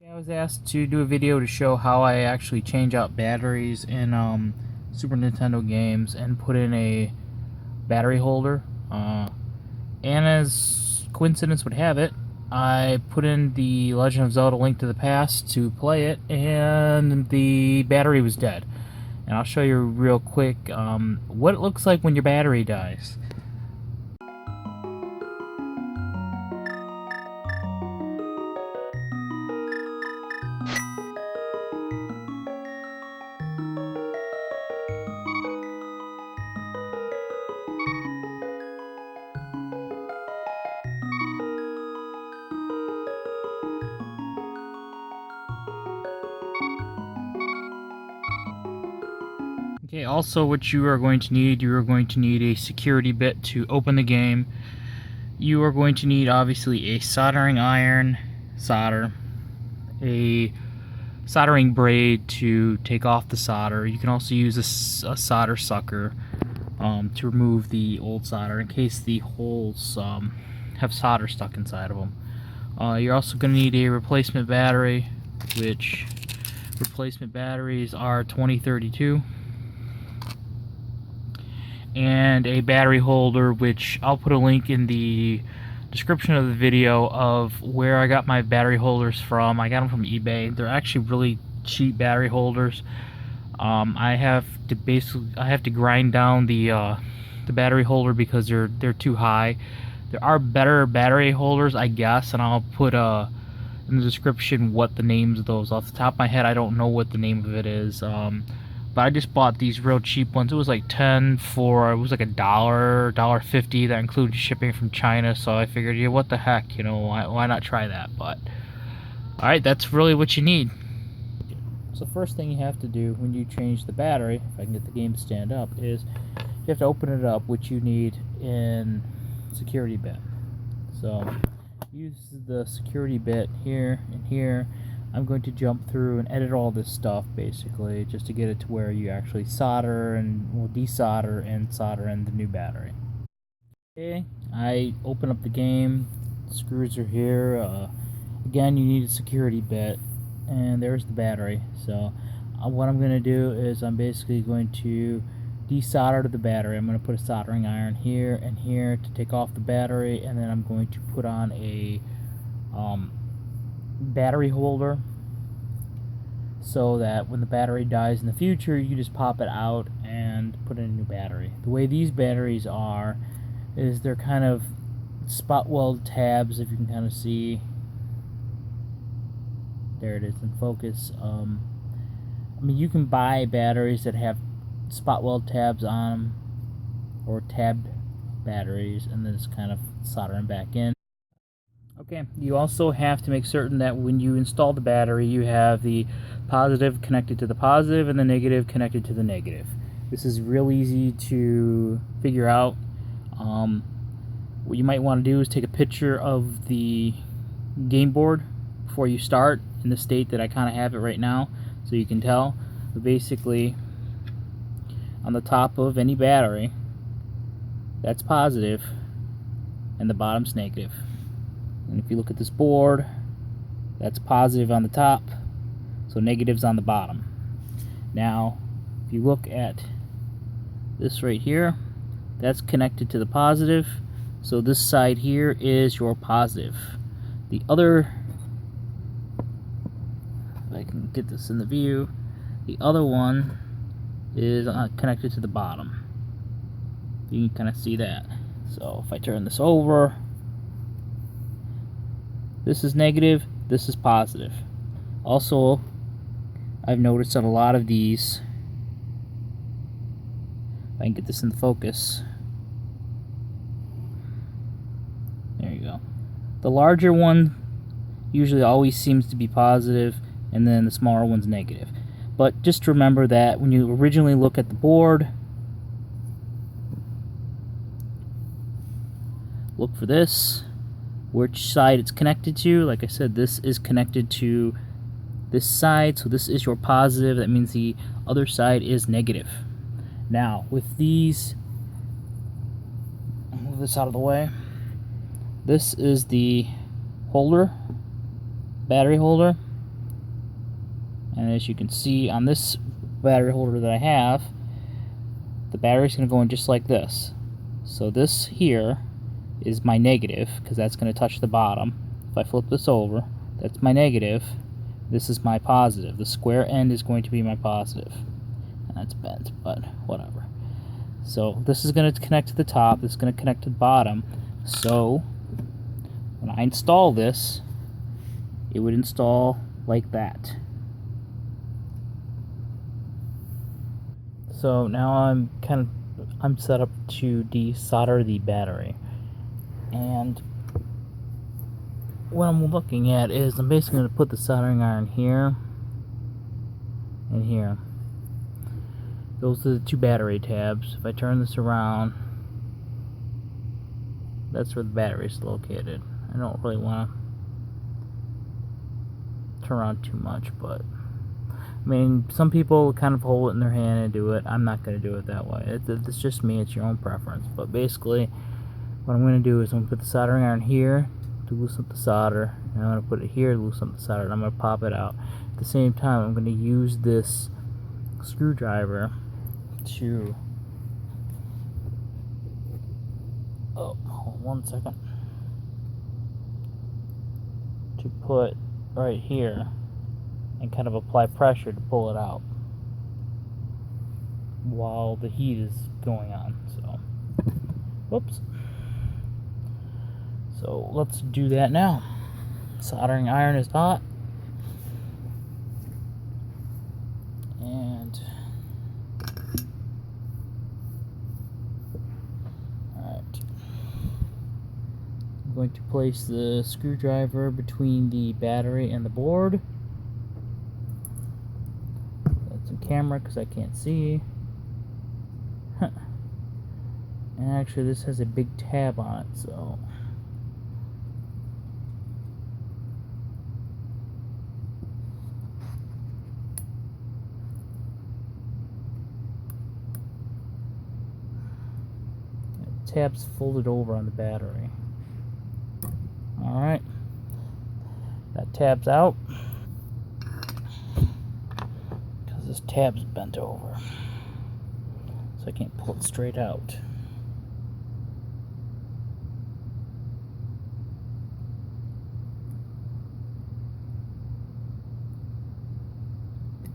I was asked to do a video to show how I actually change out batteries in Super Nintendo games and put in a battery holder. And as coincidence would have it, I put in the Legend of Zelda Link to the Past to play it, and the battery was dead. And I'll show you real quick what it looks like when your battery dies. Okay, also what you are going to need a security bit to open the game. You are going to need obviously a soldering iron, a soldering braid to take off the solder. You can also use a solder sucker to remove the old solder in case the holes have solder stuck inside of them. You're also going to need a replacement battery, which replacement batteries are 2032. And a battery holder, which I'll put a link in the description of the video of where I got my battery holders from. I got them from eBay. They're actually really cheap battery holders. I have to grind down the battery holder because they're too high. There are better battery holders, I guess, and I'll put in the description what the names of those. Off the top of my head, I don't know what the name of it is. But I just bought these real cheap ones. It was like it was like $1.50. That included shipping from China. So I figured, yeah, what the heck, why not try that? But all right, that's really what you need. So first thing you have to do when you change the battery, if I can get the game to stand up, is you have to open it up, which you need in security bit. So use the security bit here and here. I'm going to jump through and edit all this stuff basically just to get it to where you actually solder and will desolder and solder in the new battery. Okay, I open up the game, the screws are here. Again, you need a security bit, and there's the battery. So what I'm going to do is I'm basically going to desolder the battery. I'm going to put a soldering iron here and here to take off the battery, and then I'm going to put on a battery holder so that when the battery dies in the future, you just pop it out and put in a new battery. The way these batteries are is they're kind of spot weld tabs, if you can kind of see. There it is in focus. I mean, you can buy batteries that have spot weld tabs on them, or tabbed batteries, and then just kind of solder them back in. Okay, you also have to make certain that when you install the battery, you have the positive connected to the positive and the negative connected to the negative. This is real easy to figure out. What you might want to do is take a picture of the game board before you start in the state that I kind of have it right now, so you can tell. But basically, on the top of any battery, that's positive, and the bottom's negative. And if you look at this board, that's positive on the top, so negative's on the bottom. Now, if you look at this right here, that's connected to the positive, so this side here is your positive. The other, if I can get this in the view, the other one is connected to the bottom. You can kind of see that. So if I turn this over, this is negative, this is positive. Also, I've noticed that a lot of these, if I can get this in the focus, there you go. The larger one usually always seems to be positive, and then the smaller one's negative. But just remember that when you originally look at the board, look for this, which side it's connected to. Like I said, this is connected to this side, so this is your positive. That means the other side is negative. Now, with these, I'll move this out of the way. This is the holder, battery holder. And as you can see on this battery holder that I have, the battery's going to go in just like this. So this here is my negative, because that's going to touch the bottom. If I flip this over, that's my negative. This is my positive. The square end is going to be my positive. And that's bent, but whatever. So this is going to connect to the top, this is going to connect to the bottom. So when I install this, it would install like that. So now I'm set up to desolder the battery. And what I'm looking at is I'm basically going to put the soldering iron here and here. Those are the two battery tabs. If I turn this around, that's where the battery is located. I don't really want to turn around too much, but I mean, some people kind of hold it in their hand and do it. I'm not going to do it that way. It's just me. It's your own preference. But basically, what I'm going to do is I'm going to put the soldering iron here to loosen up the solder, and I'm going to put it here to loosen up the solder, and I'm going to pop it out. At the same time, I'm going to use this screwdriver to... Oh, hold on 1 second. To put right here and kind of apply pressure to pull it out while the heat is going on. So, whoops. So let's do that now. Soldering iron is hot, and alright, I'm going to place the screwdriver between the battery and the board. Camera because I can't see. And actually this has a big tab on it, so the tab's folded over on the battery. Alright, that tab's out. This tab's bent over, so I can't pull it straight out.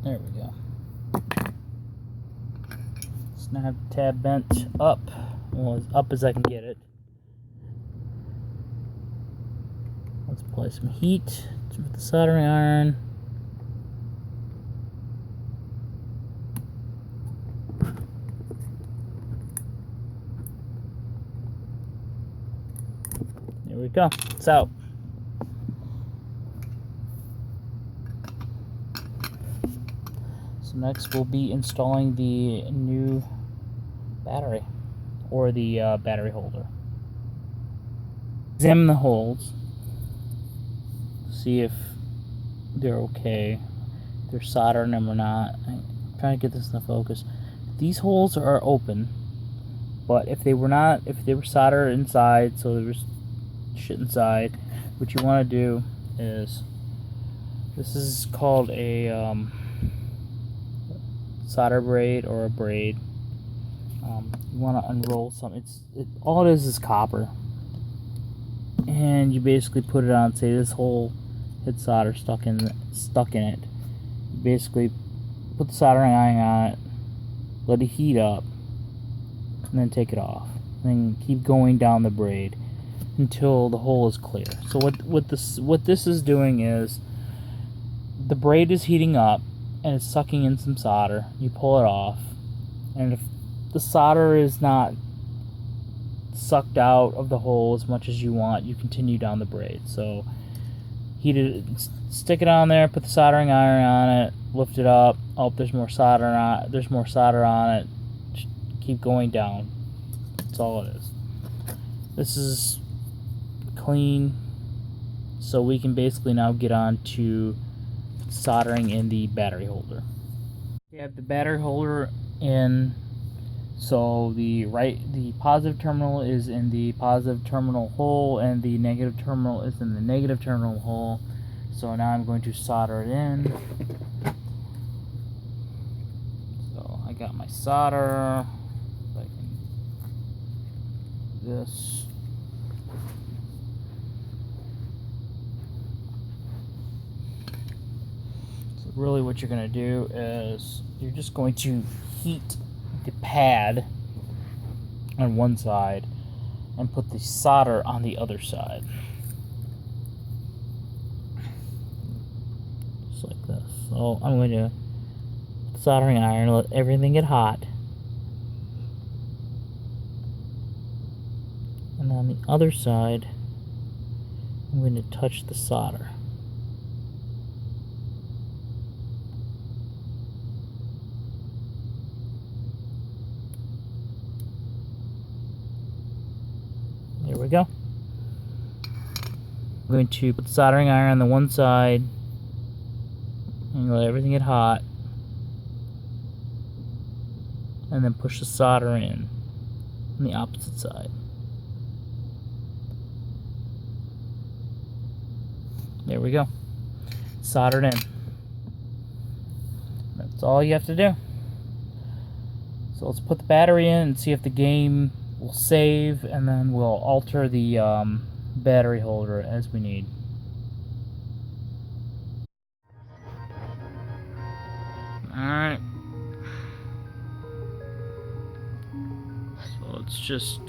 There we go. So now I have the tab bent up, well, as up as I can get it. Let's apply some heat with the soldering iron. There we go, it's out. So next we'll be installing the new battery, or the battery holder. Examine the holes, see if they're okay, if they're soldering them or not. I'm trying to get this in the focus. These holes are open, but if they were not, if they were soldered inside, so there was shit inside, what you want to do is, this is called a solder braid or a braid. You want to unroll some. All it is copper, and you basically put it on. Say this hole had solder stuck in it. You basically put the soldering iron on it, let it heat up, and then take it off. And then keep going down the braid until the hole is clear. So what this is doing is, the braid is heating up and it's sucking in some solder. You pull it off, and if the solder is not sucked out of the hole as much as you want, you continue down the braid. So heat it, stick it on there, put the soldering iron on it, lift it up. Oh, there's more solder on it. There's more solder on it. Just keep going down. That's all it is. This is clean, so we can basically now get on to soldering in the battery holder. You have the battery holder in, so the positive terminal is in the positive terminal hole, and the negative terminal is in the negative terminal hole. So now I'm going to solder it in. got my solder. If I can do this. So really what you're going to do is you're just going to heat the pad on one side and put the solder on the other side. Just like this. So I'm going to soldering iron, let everything get hot. And on the other side, I'm going to touch the solder. There we go. I'm going to put the soldering iron on the one side and let everything get hot. And then push the solder in on the opposite side. There we go. Soldered in. That's all you have to do. So let's put the battery in and see if the game will save, and then we'll alter the battery holder as we need. Alright. So let's just...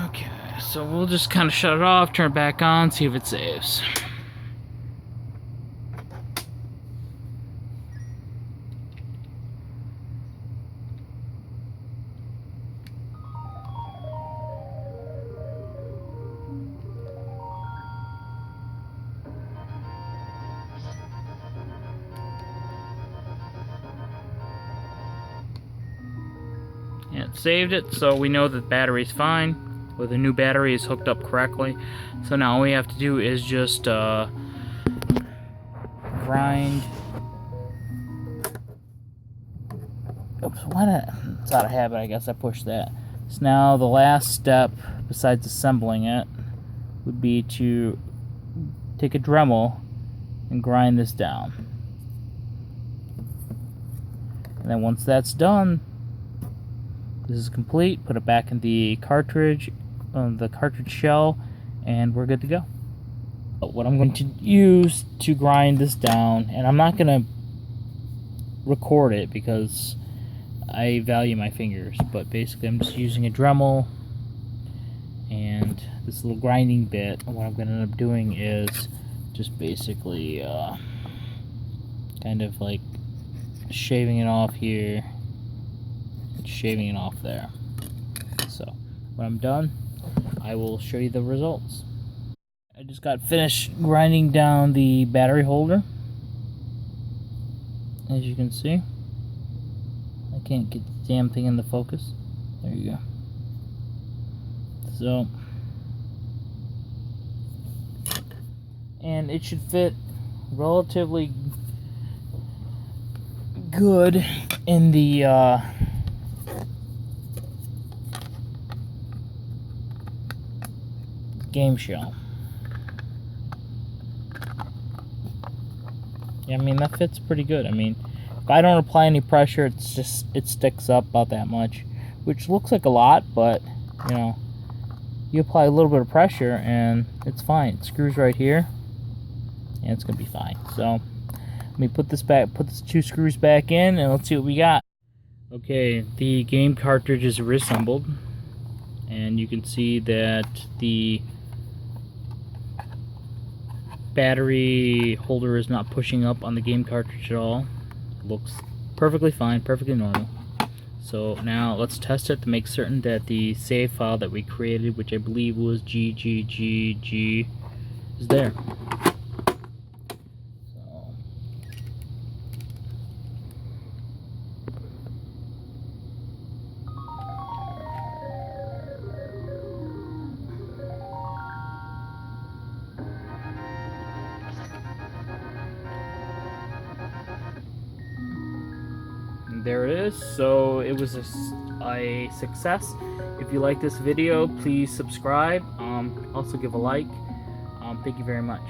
Okay, so we'll just kind of shut it off, turn it back on, see if it saves. Yeah, it saved it, so we know that the battery's fine. Or the new battery is hooked up correctly. So now all we have to do is just grind. Oops, why not? It's out of habit, I guess I pushed that. So now the last step, besides assembling it, would be to take a Dremel and grind this down. And then once that's done, this is complete. Put it back in the cartridge shell, and we're good to go. But what I'm going to use to grind this down, and I'm not going to record it because I value my fingers, but basically I'm just using a Dremel and this little grinding bit. And what I'm going to end up doing is just basically kind of like shaving it off here, shaving it off there. So when I'm done, I will show you the results. I just got finished grinding down the battery holder. As you can see, I can't get the damn thing in the focus. There you go. So, and it should fit relatively good in the game shell. Yeah, I mean, that fits pretty good. I mean, if I don't apply any pressure, it sticks up about that much, which looks like a lot, but you know, you apply a little bit of pressure and it's fine. It screws right here and it's gonna be fine. So let me put this back, put the two screws back in, and let's see what we got. Okay, the game cartridge is reassembled, and you can see that the battery holder is not pushing up on the game cartridge at all. It looks perfectly fine, perfectly normal. So now let's test it to make certain that the save file that we created, which I believe was GGGG, is there. there it is. So it was a success. If you like this video, please subscribe. Also give a like. Thank you very much.